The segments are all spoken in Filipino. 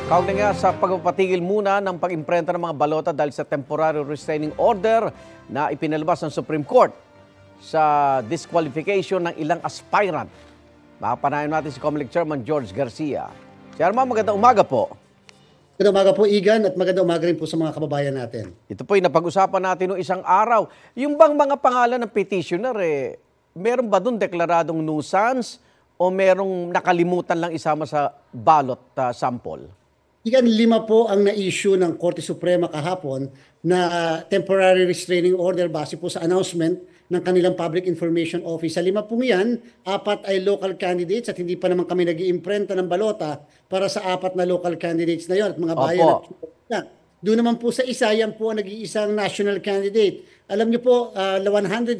Kaugnay nga sa pagpapatigil muna ng pag-imprenta ng mga balota dahil sa temporary restraining order na ipinalabas ng Supreme Court sa disqualification ng ilang aspirant. Makapanayon natin si Comelec Chairman George Garcia. Chairman, magandang umaga po. Magandang umaga po, Igan, at magandang umaga rin po sa mga kababayan natin. Ito po yung napag-usapan natin noong isang araw. Yung bang mga pangalan ng petitioner, meron ba doon deklaradong nuisance o merong nakalimutan lang isama sa ballot sample? Igan, 5 po ang na-issue ng Korte Suprema kahapon na temporary restraining order base po sa announcement ng kanilang Public Information Office. Sa 5 pong yan, 4 ay local candidates at hindi pa naman kami nag-iimprenta ng balota para sa 4 na local candidates na yon at mga bayan at doon naman po sa isa, yan po ang nag-iisang national candidate. Alam niyo po, 117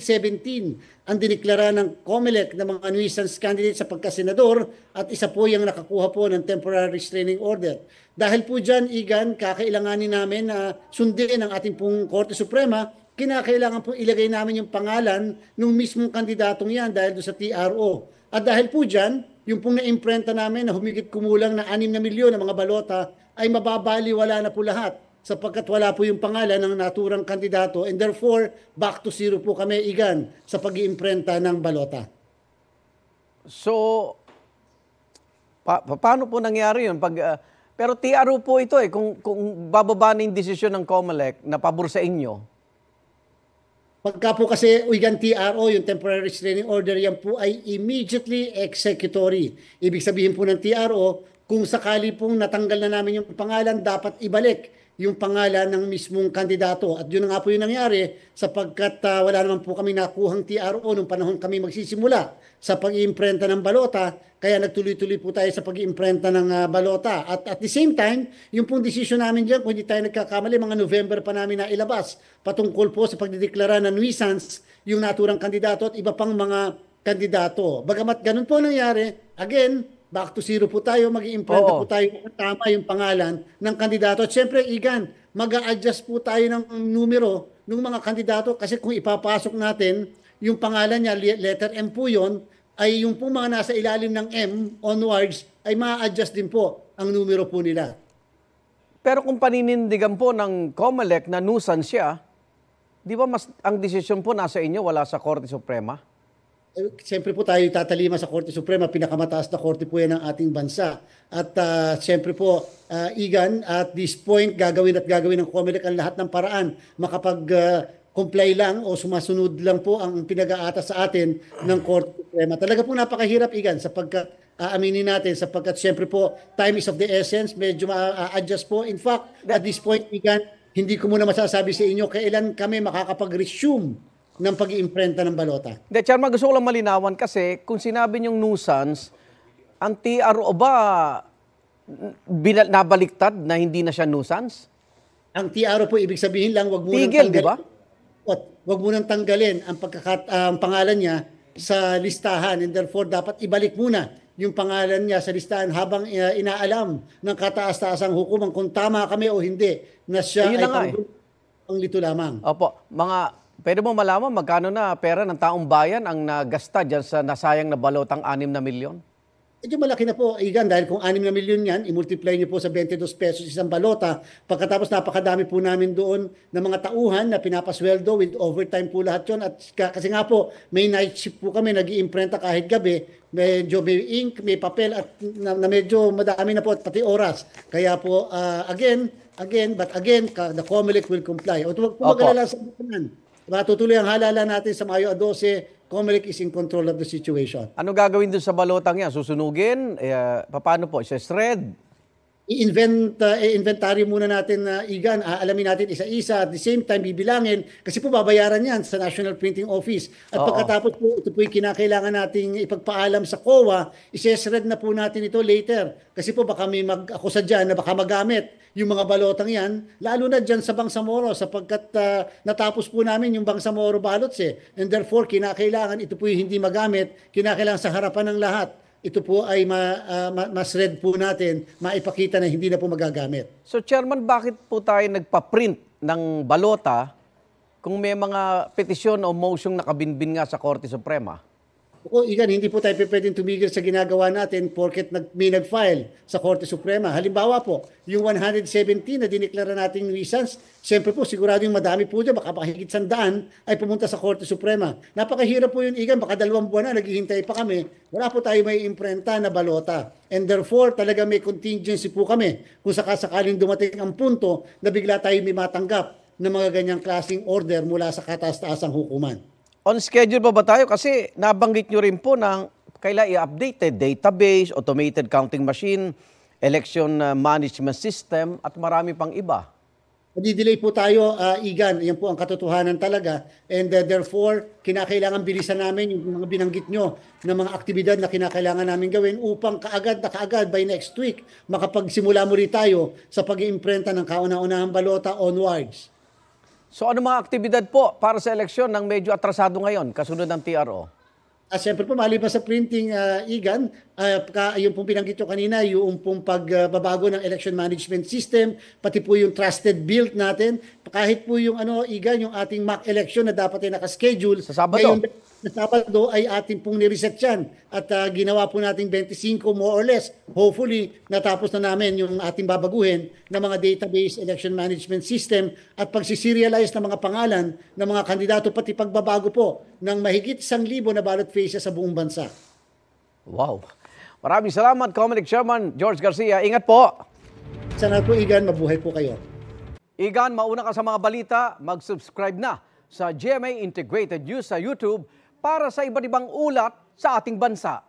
ang diniklara ng Comelec na mga nuisance candidates sa pagkasenador at isa po yung nakakuha po ng temporary restraining order. Dahil po dyan, Igan, kakailanganin namin na sundin ang ating pong Korte Suprema, kinakailangan po ilagay namin yung pangalan ng mismong kandidatong yan dahil doon sa TRO. At dahil po dyan, yung pong na-imprenta namin na humigit kumulang na 6 na milyon ng mga balota ay mababaliwala na po lahat sapagkat wala po yung pangalan ng naturang kandidato and therefore back to zero po kami, Igan, sa pag-iimprenta ng balota. So, paano po nangyari yun? Pero TRO po ito kung bababa na yung desisyon ng Comelec na pabor sa inyo. Pagka po kasi Igan, TRO, yung temporary restraining order, yan po ay immediately executory. Ibig sabihin po ng TRO, kung sakali pong natanggal na namin yung pangalan, dapat ibalik yung pangalan ng mismong kandidato. At yun nga po yung nangyari sapagkat wala naman po kami nakuhang TRO nung panahon kami magsisimula sa pag-iimprenta ng balota. Kaya nagtuloy-tuloy po tayo sa pag-iimprenta ng balota. At the same time, yung pong desisyon namin dyan, kung hindi tayo nagkakamali, mga November pa namin na ilabas patungkol po sa pagdideklara ng nuisance yung naturang kandidato at iba pang mga kandidato. Bagamat ganun po nangyari, again, back to zero po tayo, mag-i-imprenta po tayo tama yung pangalan ng kandidato. At syempre, Igan, mag-a-adjust po tayo ng numero ng mga kandidato kasi kung ipapasok natin yung pangalan niya, letter M po yun, ay yung po mga nasa ilalim ng M onwards, ay ma-adjust din po ang numero po nila. Pero kung paninindigan po ng Comelec na nuisance siya, di ba mas ang desisyon po nasa inyo, wala sa Korte Suprema? Siyempre po tayo tatalima sa Korte Suprema, pinakamataas na korte po yan ng ating bansa. At siyempre po, Igan, at this point, gagawin ng Comelec ang lahat ng paraan makapag-comply lang o sumasunod lang po ang pinag-aatas sa atin ng Korte Suprema. Talaga po napakahirap, Igan, sapagkat aaminin natin, sapagkat siyempre po, time is of the essence, medyo ma-adjust po. In fact, at this point, Igan, hindi ko muna masasabi sa inyo kailan kami makakapag-resume ng pag-iimprenta ng balota. Chairman, gusto ko lang malinawan kasi kung sinabi niyong nuisance, ang TRO ba nabaliktad na hindi na siya nuisance? Ang TRO po, ibig sabihin lang, wag mo tigil, di ba? Wag mo nang tanggalin ang pangalan niya sa listahan and therefore dapat ibalik muna yung pangalan niya sa listahan habang inaalam ng kataas-taasang hukumang kung tama kami o hindi na siya ay panglito lamang. Opo, pwede mo malaman magkano na pera ng taong bayan ang nagasta dyan sa nasayang na balotang 6 na milyon? Medyo malaki na po, Igan, dahil kung 6 na milyon yan, i-multiply niyo po sa 22 pesos isang balota. Pagkatapos napakadami po namin doon ng mga tauhan na pinapasweldo with overtime po lahat yun. At kasi nga po, may night shift po kami, nag-iimprenta kahit gabi. Medyo may ink, may papel at na medyo madami na po at pati oras. Kaya po, again, the Comelec will comply. O huwag po mag-alala sa bukanan. Tutuloy ang halala natin sa Mayo 12, Comelec is in control of the situation. Ano gagawin doon sa balotang yan? Susunugin? Paano po? Shred? I-inventory muna natin, Igan, alamin natin isa-isa, at the same time bibilangin, kasi po babayaran yan sa National Printing Office. At pagkatapos po, ito po yung kinakailangan nating ipagpaalam sa COA, i-shred na po natin ito later. Kasi po baka may mag-akusa dyan na baka magamit yung mga balotang yan, lalo na dyan sa Bangsamoro sapagkat natapos po namin yung Bangsamoro ballots and therefore kinakailangan ito po yung hindi magamit, kinakailangan sa harapan ng lahat. Ito po ay mas-shred po natin, maipakita na hindi na po magagamit. So Chairman, bakit po tayo nagpa-print ng balota kung may mga petisyon o mosyong nakabinbin nga sa Korte Suprema? O Igan, hindi po tayo pwedeng tumigil sa ginagawa natin porket may nag-file sa Korte Suprema. Halimbawa po, yung 117 na dineklara nating nuisance, siyempre po sigurado yung madami po dyan, baka mahigit 100 ay pumunta sa Korte Suprema. Napakahirap po yun, Igan, baka 2 buwan na, naghihintay pa kami. Wala po tayo may imprenta na balota. And therefore, talaga may contingency po kami kung sakasakaling dumating ang punto na bigla tayo may matanggap ng mga ganyang klaseng order mula sa kataas-taasang hukuman. On schedule ba tayo? Kasi nabanggit nyo rin po ng kailan i-update database, automated counting machine, election management system, at marami pang iba. Nadi-delay po tayo, Igan. Yan po ang katotohanan talaga. And therefore, kinakailangan bilisan namin yung mga binanggit nyo na mga aktibidad na kinakailangan namin gawin upang kaagad by next week makapagsimula muli tayo sa pag-iimprenta ng kauna-unahang balota onwards. So ano mga aktibidad po para sa eleksyon ng medyo atrasado ngayon, kasunod ng TRO? Siyempre po, maliban sa printing, Igan, yung pong pinanggit nyo kanina, yung pong pagbabago ng election management system, pati po yung trusted build natin, kahit po yung Igan, yung ating mock election na dapat ay nakaschedule. Sa Sabado. Ngayon, sa Sabado ay ating pong nireset yan at ginawa po nating 25 more or less. Hopefully, natapos na namin yung ating babaguhin ng mga database election management system at pagsiserialize ng mga pangalan ng mga kandidato, pati pagbabago po ng mahigit 1,000 na ballot faces sa buong bansa. Wow. Maraming salamat, Comelec Chairman George Garcia. Ingat po. Sana po, Igan, mabuhay po kayo. Igan, mauna ka sa mga balita, mag-subscribe na sa GMA Integrated News sa YouTube para sa iba't ibang ulat sa ating bansa.